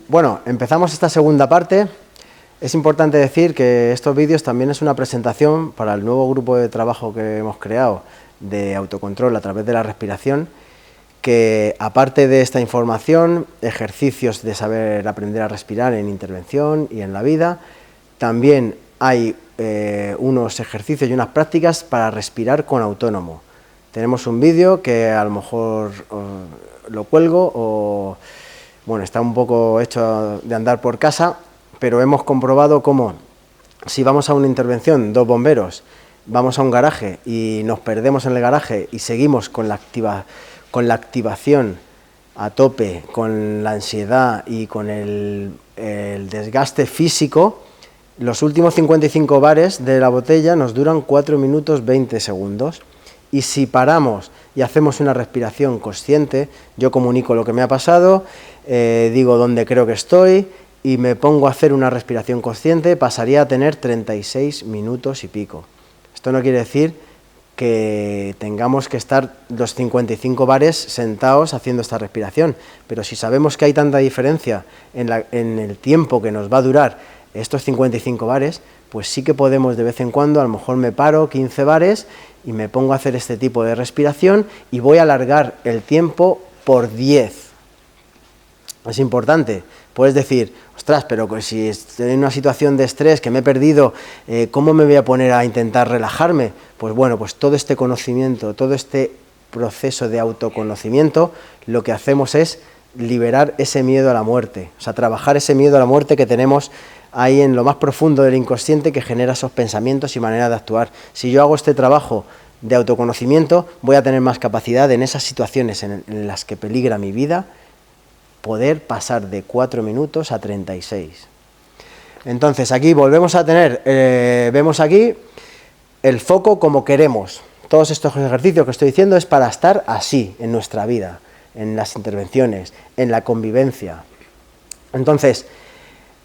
Bueno, empezamos esta segunda parte. Es importante decir que estos vídeos también es una presentación para el nuevo grupo de trabajo que hemos creado de autocontrol a través de la respiración, que aparte de esta información, ejercicios de saber aprender a respirar en intervención y en la vida, también hay unos ejercicios y unas prácticas para respirar con autónomo. Tenemos un vídeo que a lo mejor lo cuelgo o bueno, está un poco hecho de andar por casa, pero hemos comprobado cómo si vamos a una intervención, 2 bomberos, vamos a un garaje y nos perdemos en el garaje y seguimos con la activación a tope, con la ansiedad y con el desgaste físico, los últimos 55 bares de la botella nos duran 4 minutos 20 segundos. Y si paramos y hacemos una respiración consciente, yo comunico lo que me ha pasado, digo dónde creo que estoy y me pongo a hacer una respiración consciente, pasaría a tener 36 minutos y pico. Esto no quiere decir que tengamos que estar los 55 bares sentados haciendo esta respiración, pero si sabemos que hay tanta diferencia en el tiempo que nos va a durar estos 55 bares, pues sí que podemos de vez en cuando, a lo mejor me paro 15 bares y me pongo a hacer este tipo de respiración y voy a alargar el tiempo por 10. Es importante. Puedes decir, ostras, pero si estoy en una situación de estrés, que me he perdido, ¿cómo me voy a poner a intentar relajarme? Pues bueno, pues todo este conocimiento, todo este proceso de autoconocimiento, lo que hacemos es liberar ese miedo a la muerte, o sea, trabajar ese miedo a la muerte que tenemos ahí en lo más profundo del inconsciente que genera esos pensamientos y manera de actuar. Si yo hago este trabajo de autoconocimiento, voy a tener más capacidad en esas situaciones en las que peligra mi vida, poder pasar de 4 minutos a 36. Entonces aquí volvemos a tener, vemos aquí el foco como queremos. Todos estos ejercicios que estoy diciendo es para estar así en nuestra vida, en las intervenciones, en la convivencia. Entonces,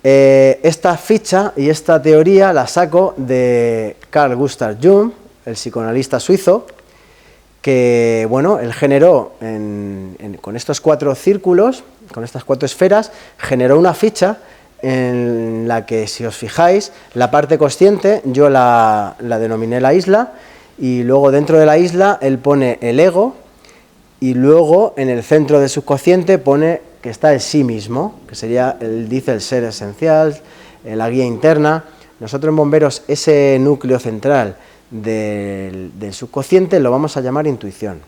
esta ficha y esta teoría la saco de Carl Gustav Jung, el psicoanalista suizo, que, bueno, él generó con estos 4 círculos, con estas 4 esferas, generó una ficha en la que, si os fijáis, la parte consciente, yo la denominé la isla, y luego dentro de la isla él pone el ego, y luego en el centro del subconsciente pone que está el sí mismo, que sería, él dice, el ser esencial, la guía interna. Nosotros en bomberos ese núcleo central del subconsciente lo vamos a llamar intuición.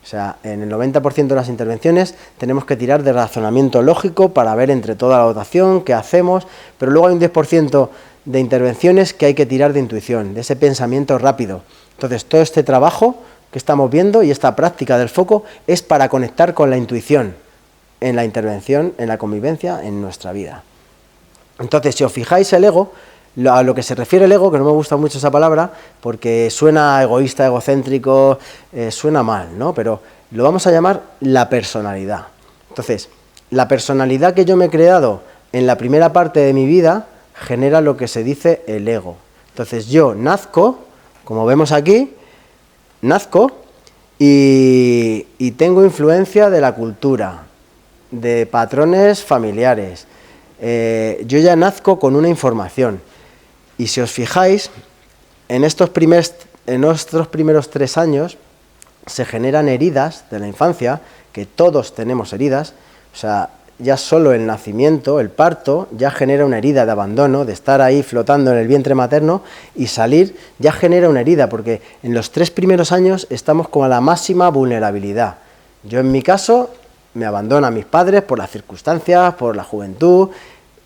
O sea, en el 90% de las intervenciones tenemos que tirar de razonamiento lógico para ver entre toda la dotación qué hacemos, pero luego hay un 10% de intervenciones que hay que tirar de intuición, de ese pensamiento rápido. Entonces, todo este trabajo que estamos viendo y esta práctica del foco es para conectar con la intuición en la intervención, en la convivencia, en nuestra vida. Entonces, si os fijáis, el ego, a lo que se refiere el ego, que no me gusta mucho esa palabra, porque suena egoísta, egocéntrico, suena mal, ¿no? Pero lo vamos a llamar la personalidad. Entonces, la personalidad que yo me he creado en la primera parte de mi vida genera lo que se dice el ego. Entonces, yo nazco, como vemos aquí, nazco y tengo influencia de la cultura, de patrones familiares. Yo ya nazco con una información. Y si os fijáis, en nuestros primeros 3 años se generan heridas de la infancia, que todos tenemos heridas. O sea, ya solo el nacimiento, el parto, ya genera una herida de abandono, de estar ahí flotando en el vientre materno y salir, ya genera una herida, porque en los 3 primeros años estamos con la máxima vulnerabilidad. Yo en mi caso me abandonan mis padres por las circunstancias, por la juventud,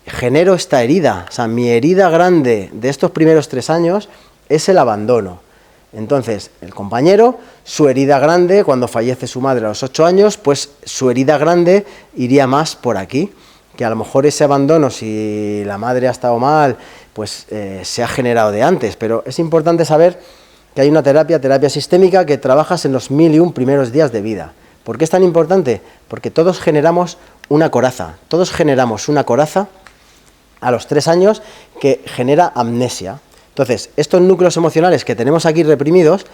genero esta herida. O sea, mi herida grande de estos primeros 3 años es el abandono. Entonces, el compañero, su herida grande, cuando fallece su madre a los 8 años, pues su herida grande iría más por aquí, que a lo mejor ese abandono, si la madre ha estado mal, pues se ha generado de antes, pero es importante saber que hay una terapia sistémica, que trabajas en los 1001 primeros días de vida. ¿Por qué es tan importante? Porque todos generamos una coraza a los 3 años que genera amnesia. Entonces, estos núcleos emocionales que tenemos aquí reprimidos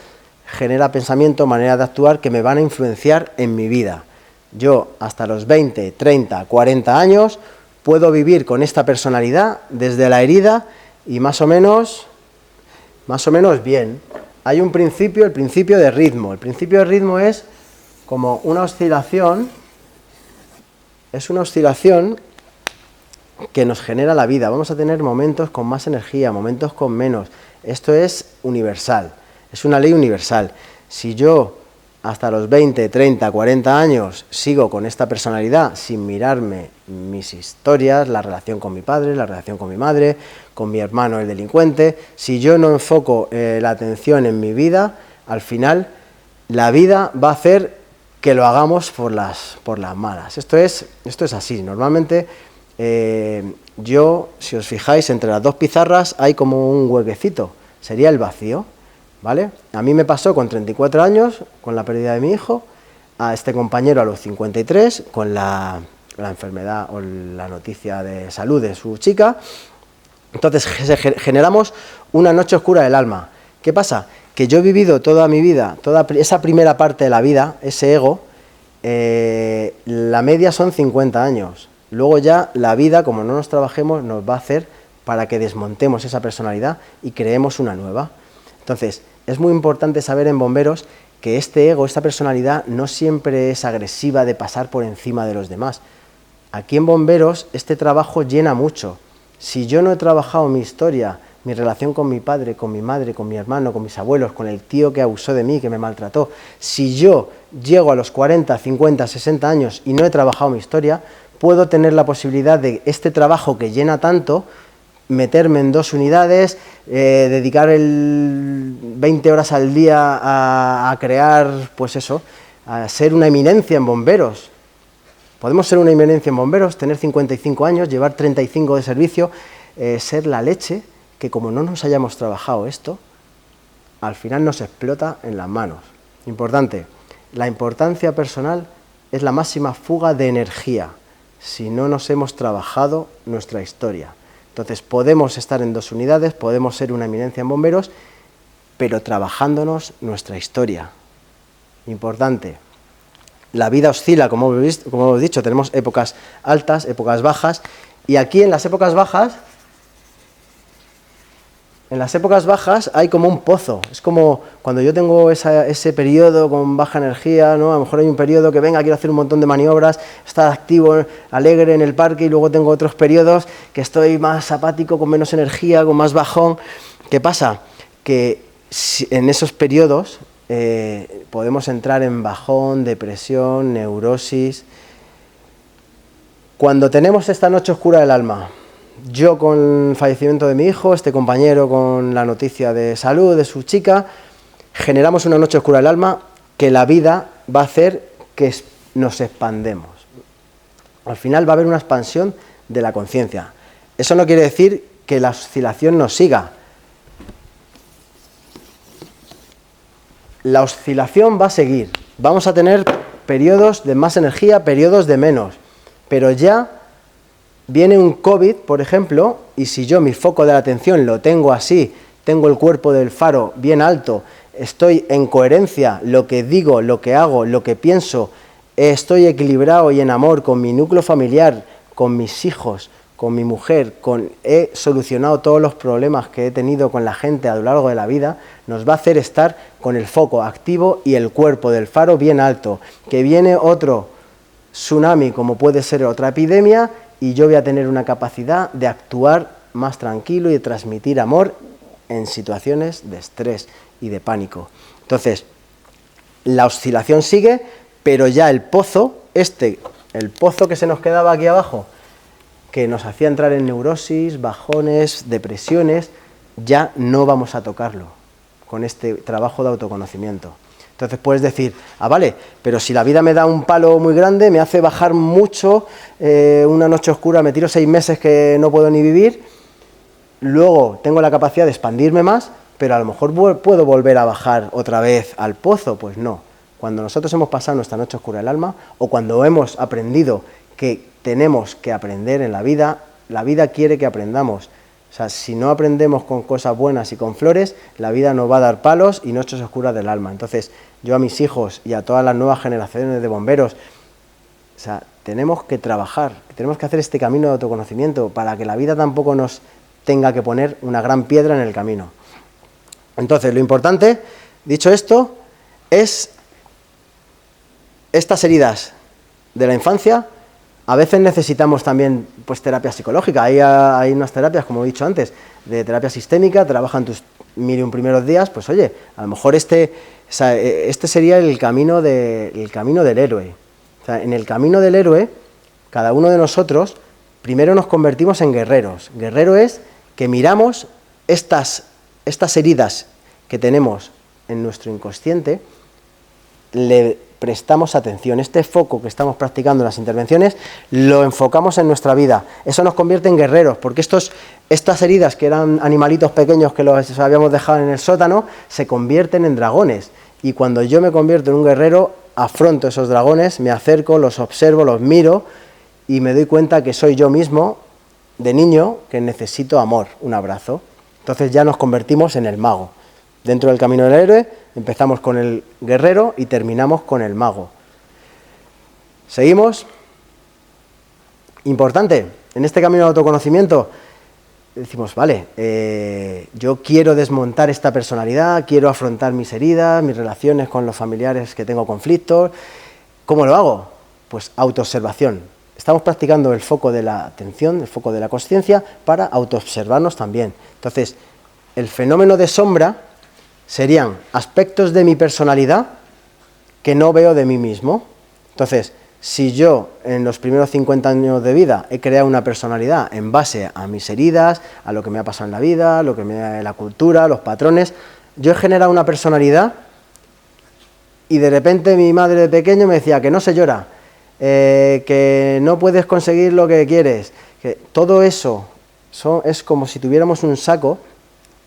genera pensamiento, manera de actuar que me van a influenciar en mi vida. Yo hasta los 20, 30, 40 años puedo vivir con esta personalidad desde la herida y más o menos bien. Hay un principio, el principio de ritmo. El principio de ritmo es como una oscilación, que nos genera la vida. Vamos a tener momentos con más energía, momentos con menos. Esto es universal, es una ley universal. Si yo hasta los 20, 30, 40 años sigo con esta personalidad sin mirarme mis historias, la relación con mi padre, la relación con mi madre, con mi hermano el delincuente, si yo no enfoco la atención en mi vida, al final la vida va a hacer que lo hagamos por las malas. Esto es así. Normalmente yo, si os fijáis, entre las dos pizarras hay como un huequecito, sería el vacío, ¿vale? A mí me pasó con 34 años, con la pérdida de mi hijo, a este compañero a los 53, con la enfermedad o la noticia de salud de su chica. Entonces generamos una noche oscura del alma. ¿Qué pasa? Que yo he vivido toda mi vida, toda esa primera parte de la vida, ese ego, la media son 50 años. Luego ya la vida, como no nos trabajemos, nos va a hacer para que desmontemos esa personalidad y creemos una nueva. Entonces, es muy importante saber en bomberos que este ego, esta personalidad, no siempre es agresiva de pasar por encima de los demás. Aquí en bomberos este trabajo llena mucho. Si yo no he trabajado mi historia, mi relación con mi padre, con mi madre, con mi hermano, con mis abuelos, con el tío que abusó de mí, que me maltrató, si yo llego a los 40, 50, 60 años y no he trabajado mi historia, puedo tener la posibilidad de este trabajo que llena tanto, meterme en 2 unidades, dedicar 20 horas al día a crear, pues eso, a ser una eminencia en bomberos. Podemos ser una eminencia en bomberos, tener 55 años, llevar 35 de servicio, ser la leche, que como no nos hayamos trabajado esto, al final nos explota en las manos. Importante, la importancia personal es la máxima fuga de energía, si no nos hemos trabajado nuestra historia. Entonces podemos estar en 2 unidades, podemos ser una eminencia en bomberos, pero trabajándonos nuestra historia. Importante. La vida oscila, como hemos dicho, tenemos épocas altas, épocas bajas, y aquí en las épocas bajas hay como un pozo. Es como cuando yo tengo ese periodo con baja energía, ¿no? A lo mejor hay un periodo que venga, quiero hacer un montón de maniobras, estar activo, alegre en el parque, y luego tengo otros periodos que estoy más apático, con menos energía, con más bajón. ¿Qué pasa? Que en esos periodos podemos entrar en bajón, depresión, neurosis. Cuando tenemos esta noche oscura del alma, yo con el fallecimiento de mi hijo, este compañero con la noticia de salud de su chica, generamos una noche oscura del alma que la vida va a hacer que nos expandemos. Al final va a haber una expansión de la conciencia. Eso no quiere decir que la oscilación nos siga. La oscilación va a seguir. Vamos a tener periodos de más energía, periodos de menos, pero ya viene un COVID, por ejemplo, y si yo mi foco de la atención lo tengo así, tengo el cuerpo del faro bien alto, estoy en coherencia, lo que digo, lo que hago, lo que pienso, estoy equilibrado y en amor con mi núcleo familiar, con mis hijos, con mi mujer, he solucionado todos los problemas que he tenido con la gente a lo largo de la vida, nos va a hacer estar con el foco activo y el cuerpo del faro bien alto. Que viene otro tsunami, como puede ser otra epidemia, y yo voy a tener una capacidad de actuar más tranquilo y de transmitir amor en situaciones de estrés y de pánico. Entonces, la oscilación sigue, pero ya el pozo que se nos quedaba aquí abajo, que nos hacía entrar en neurosis, bajones, depresiones, ya no vamos a tocarlo con este trabajo de autoconocimiento. Entonces puedes decir, vale, pero si la vida me da un palo muy grande, me hace bajar mucho, una noche oscura, me tiro 6 meses que no puedo ni vivir, luego tengo la capacidad de expandirme más, pero a lo mejor puedo volver a bajar otra vez al pozo. Pues no. Cuando nosotros hemos pasado nuestra noche oscura del alma, o cuando hemos aprendido que tenemos que aprender en la vida quiere que aprendamos. O sea, si no aprendemos con cosas buenas y con flores, la vida nos va a dar palos y noches oscuras del alma. Entonces, yo a mis hijos y a todas las nuevas generaciones de bomberos, o sea, tenemos que trabajar, que tenemos que hacer este camino de autoconocimiento para que la vida tampoco nos tenga que poner una gran piedra en el camino. Entonces, lo importante, dicho esto, es estas heridas de la infancia. A veces necesitamos también pues terapia psicológica. Hay unas terapias, como he dicho antes, de terapia sistémica, trabajan tus 1001 primeros días. Pues oye, a lo mejor este sería el camino del héroe. O sea, en el camino del héroe, cada uno de nosotros, primero nos convertimos en guerreros. Guerrero es que miramos estas heridas que tenemos en nuestro inconsciente, le prestamos atención. Este foco que estamos practicando en las intervenciones lo enfocamos en nuestra vida. Eso nos convierte en guerreros, porque estas heridas que eran animalitos pequeños que los habíamos dejado en el sótano, se convierten en dragones. Y cuando yo me convierto en un guerrero, afronto esos dragones, me acerco, los observo, los miro y me doy cuenta que soy yo mismo, de niño, que necesito amor, un abrazo. Entonces ya nos convertimos en el mago. Dentro del camino del héroe empezamos con el guerrero y terminamos con el mago. ¿Seguimos? Importante, en este camino de autoconocimiento decimos, vale, yo quiero desmontar esta personalidad, quiero afrontar mis heridas, mis relaciones con los familiares que tengo conflictos. ¿Cómo lo hago? Pues autoobservación. Estamos practicando el foco de la atención, el foco de la consciencia, para autoobservarnos también. Entonces, el fenómeno de sombra serían aspectos de mi personalidad que no veo de mí mismo. Entonces, si yo en los primeros 50 años de vida he creado una personalidad en base a mis heridas, a lo que me ha pasado en la vida, lo que me da la cultura, los patrones, yo he generado una personalidad y de repente mi madre de pequeño me decía que no se llora, que no puedes conseguir lo que quieres, que todo eso es como si tuviéramos un saco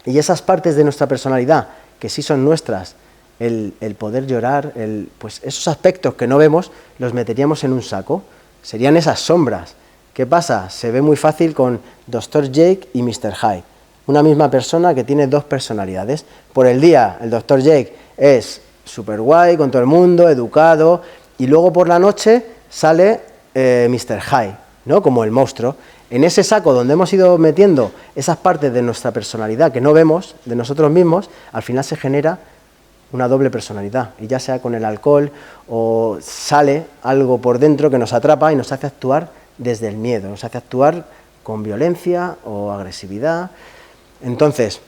y esas partes de nuestra personalidad que sí son nuestras, el poder llorar, pues esos aspectos que no vemos, los meteríamos en un saco, serían esas sombras. ¿Qué pasa? Se ve muy fácil con Dr. Jake y Mr. Hyde, una misma persona que tiene dos personalidades. Por el día, el Dr. Jake es súper guay, con todo el mundo, educado, y luego por la noche sale Mr. Hyde, ¿no? Como el monstruo. En ese saco donde hemos ido metiendo esas partes de nuestra personalidad que no vemos, de nosotros mismos, al final se genera una doble personalidad, y ya sea con el alcohol o sale algo por dentro que nos atrapa y nos hace actuar desde el miedo, nos hace actuar con violencia o agresividad. Entonces,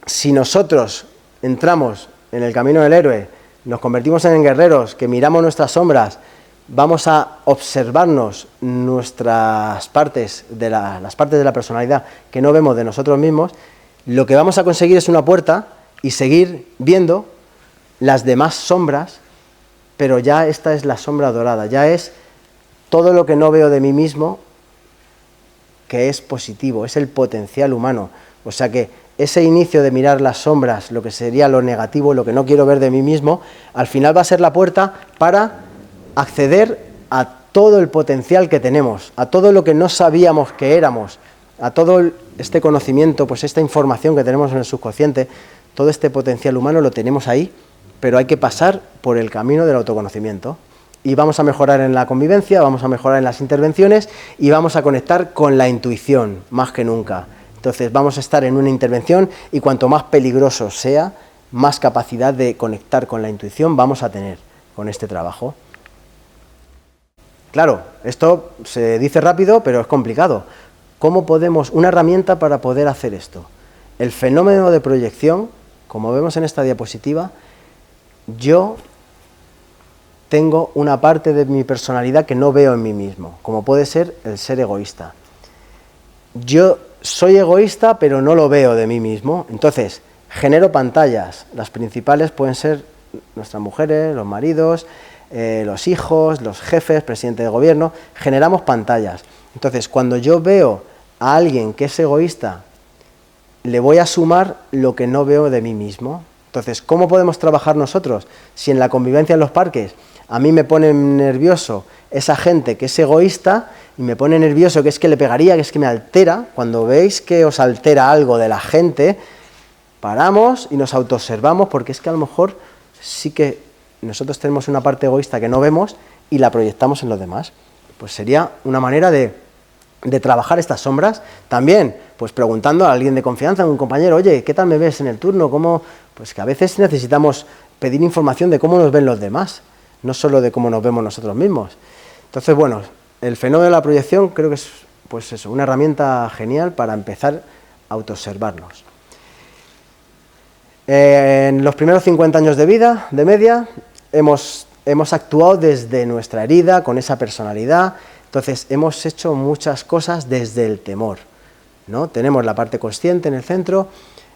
si nosotros entramos en el camino del héroe, nos convertimos en guerreros, que miramos nuestras sombras, vamos a observarnos las partes de la personalidad que no vemos de nosotros mismos, lo que vamos a conseguir es una puerta y seguir viendo las demás sombras, pero ya esta es la sombra dorada, ya es todo lo que no veo de mí mismo, que es positivo, es el potencial humano. O sea que ese inicio de mirar las sombras, lo que sería lo negativo, lo que no quiero ver de mí mismo, al final va a ser la puerta para acceder a todo el potencial que tenemos, a todo lo que no sabíamos que éramos, a todo este conocimiento, pues esta información que tenemos en el subconsciente, todo este potencial humano lo tenemos ahí, pero hay que pasar por el camino del autoconocimiento. Y vamos a mejorar en la convivencia, vamos a mejorar en las intervenciones y vamos a conectar con la intuición, más que nunca. Entonces vamos a estar en una intervención y cuanto más peligroso sea, más capacidad de conectar con la intuición vamos a tener con este trabajo. Claro, esto se dice rápido, pero es complicado. ¿Cómo podemos, una herramienta para poder hacer esto? El fenómeno de proyección, como vemos en esta diapositiva, yo tengo una parte de mi personalidad que no veo en mí mismo, como puede ser el ser egoísta. Yo soy egoísta, pero no lo veo de mí mismo, entonces genero pantallas. Las principales pueden ser nuestras mujeres, los maridos, los hijos, los jefes, presidente de gobierno, generamos pantallas. Entonces, cuando yo veo a alguien que es egoísta, le voy a sumar lo que no veo de mí mismo. Entonces, ¿cómo podemos trabajar nosotros? Si en la convivencia en los parques a mí me pone nervioso esa gente que es egoísta y me pone nervioso que es que le pegaría, que es que me altera, cuando veis que os altera algo de la gente, paramos y nos autoobservamos, porque es que a lo mejor sí que nosotros tenemos una parte egoísta que no vemos y la proyectamos en los demás. pues sería una manera de trabajar estas sombras. También, pues preguntando a alguien de confianza, a un compañero, oye, ¿qué tal me ves en el turno? ¿Cómo? Pues que a veces necesitamos pedir información de cómo nos ven los demás, no solo de cómo nos vemos nosotros mismos. Entonces, bueno, el fenómeno de la proyección creo que es, pues eso, una herramienta genial para empezar a autoobservarnos. En los primeros 50 años de vida, de media, hemos actuado desde nuestra herida, con esa personalidad. Entonces, hemos hecho muchas cosas desde el temor, ¿no? Tenemos la parte consciente en el centro,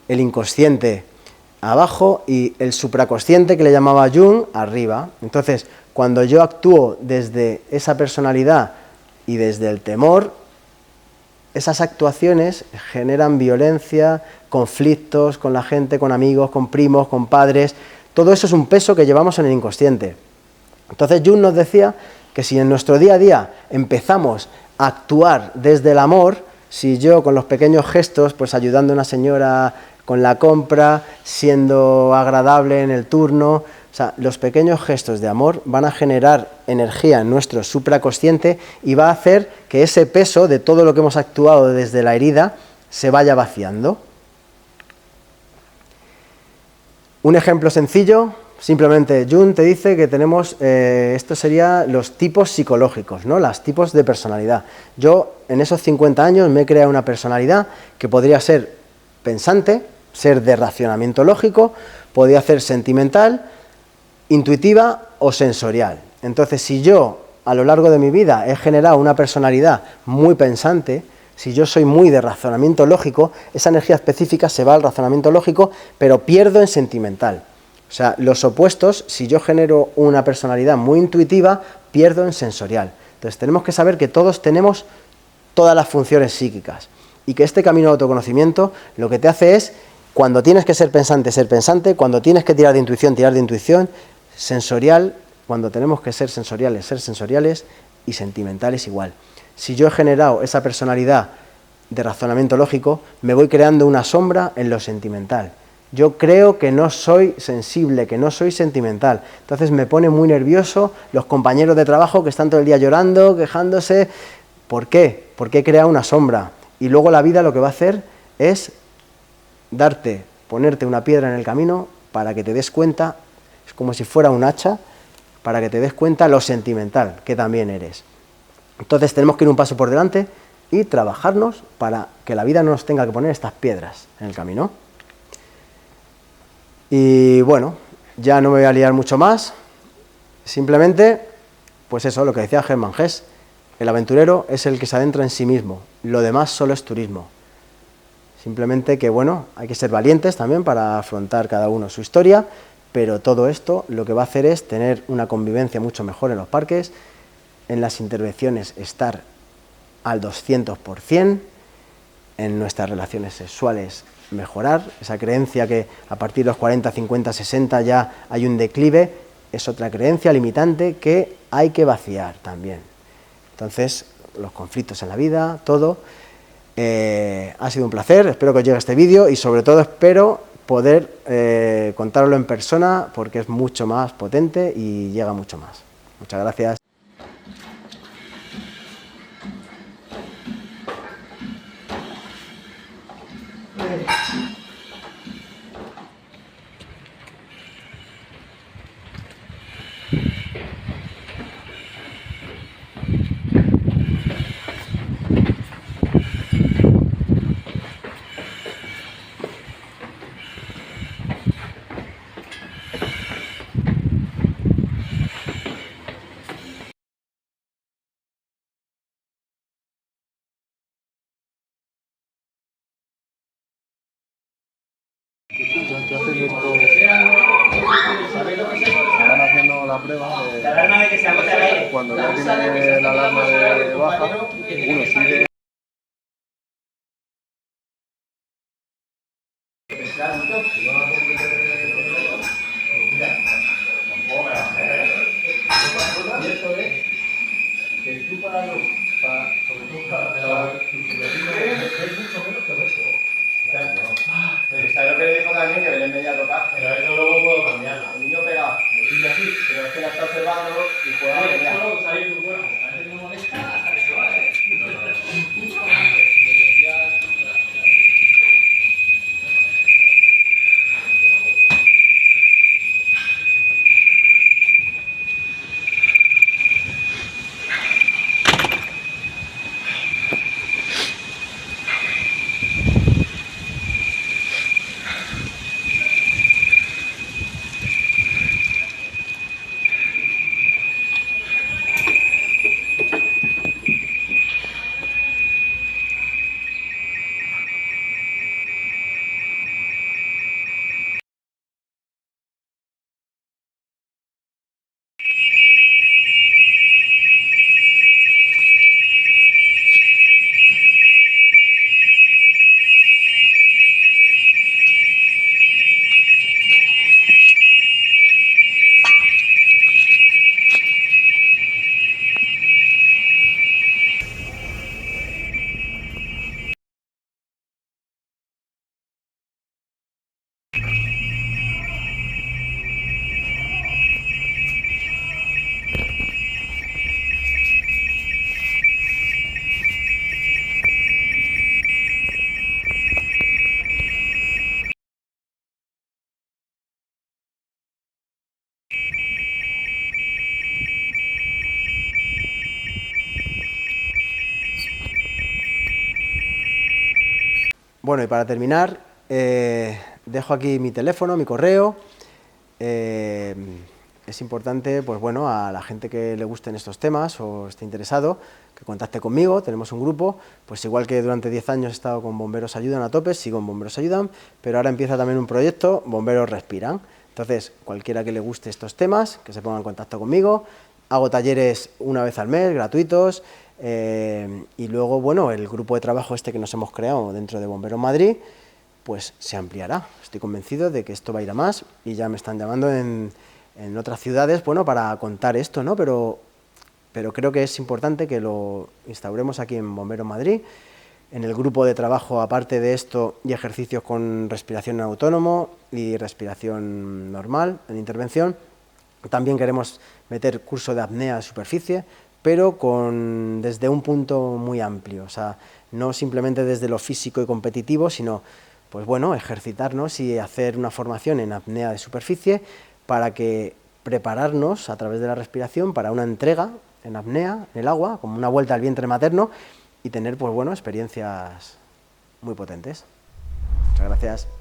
el inconsciente abajo y el supraconsciente, que le llamaba Jung, arriba. Entonces, cuando yo actúo desde esa personalidad y desde el temor, esas actuaciones generan violencia, conflictos con la gente, con amigos, con primos, con padres. Todo eso es un peso que llevamos en el inconsciente. Entonces Jung nos decía que si en nuestro día a día empezamos a actuar desde el amor, si yo con los pequeños gestos, pues ayudando a una señora con la compra, siendo agradable en el turno, o sea, los pequeños gestos de amor van a generar energía en nuestro supraconsciente y va a hacer que ese peso de todo lo que hemos actuado desde la herida se vaya vaciando. Un ejemplo sencillo, simplemente Jung te dice que tenemos, esto sería los tipos psicológicos, ¿no? Los tipos de personalidad. Yo en esos 50 años me he creado una personalidad que podría ser pensante, ser de racionamiento lógico, podría ser sentimental, intuitiva o sensorial. Entonces, si yo a lo largo de mi vida he generado una personalidad muy pensante, si yo soy muy de razonamiento lógico, esa energía específica se va al razonamiento lógico, pero pierdo en sentimental. O sea, los opuestos, si yo genero una personalidad muy intuitiva, pierdo en sensorial. Entonces, tenemos que saber que todos tenemos todas las funciones psíquicas y que este camino de autoconocimiento lo que te hace es, cuando tienes que ser pensante, cuando tienes que tirar de intuición, sensorial, cuando tenemos que ser sensoriales y sentimentales igual. Si yo he generado esa personalidad de razonamiento lógico, me voy creando una sombra en lo sentimental. Yo creo que no soy sensible, que no soy sentimental. Entonces me pone muy nervioso los compañeros de trabajo que están todo el día llorando, quejándose. ¿Por qué? Porque he creado una sombra. Y luego la vida lo que va a hacer es ponerte una piedra en el camino para que te des cuenta, es como si fuera un hacha, para que te des cuenta lo sentimental que también eres. Entonces tenemos que ir un paso por delante y trabajarnos para que la vida no nos tenga que poner estas piedras en el camino. Y bueno, ya no me voy a liar mucho más, simplemente, pues eso, lo que decía Hermann Hesse, el aventurero es el que se adentra en sí mismo, lo demás solo es turismo. Simplemente que, bueno, hay que ser valientes también para afrontar cada uno su historia, pero todo esto lo que va a hacer es tener una convivencia mucho mejor en los parques, en las intervenciones estar al 200%, en nuestras relaciones sexuales mejorar, esa creencia que a partir de los 40, 50, 60 ya hay un declive, es otra creencia limitante que hay que vaciar también. Entonces, los conflictos en la vida, todo. Ha sido un placer, espero que os llegue este vídeo y sobre todo espero poder contarlo en persona porque es mucho más potente y llega mucho más. Muchas gracias. Están haciendo la prueba de cuando ya tiene la alarma de baja, uno sigue. ¿Sabes lo que le dijo también? Que Belén venía a tocar. Pero eso luego puedo cambiarlo. El niño pega. Pero es que la está observando y juega a salir de un cuerpo. A veces me molesta. Bueno, y para terminar, dejo aquí mi teléfono, mi correo. Es importante, pues bueno, a la gente que le gusten estos temas o esté interesado, que contacte conmigo. Tenemos un grupo, pues igual que durante 10 años he estado con Bomberos Ayudan a tope, sigo en Bomberos Ayudan, pero ahora empieza también un proyecto, Bomberos Respiran. Entonces, cualquiera que le guste estos temas, que se ponga en contacto conmigo. Hago talleres una vez al mes, gratuitos, y luego, bueno, el grupo de trabajo este que nos hemos creado dentro de Bomberos Madrid, pues se ampliará. Estoy convencido de que esto va a ir a más y ya me están llamando en otras ciudades, bueno, para contar esto, ¿no? Pero creo que es importante que lo instauremos aquí en Bomberos Madrid, en el grupo de trabajo, aparte de esto, y ejercicios con respiración en autónomo y respiración normal, en intervención. También queremos meter curso de apnea de superficie, pero desde un punto muy amplio, o sea, no simplemente desde lo físico y competitivo, sino, pues bueno, ejercitarnos y hacer una formación en apnea de superficie para que prepararnos a través de la respiración para una entrega en apnea, en el agua, como una vuelta al vientre materno y tener, pues bueno, experiencias muy potentes. Muchas gracias.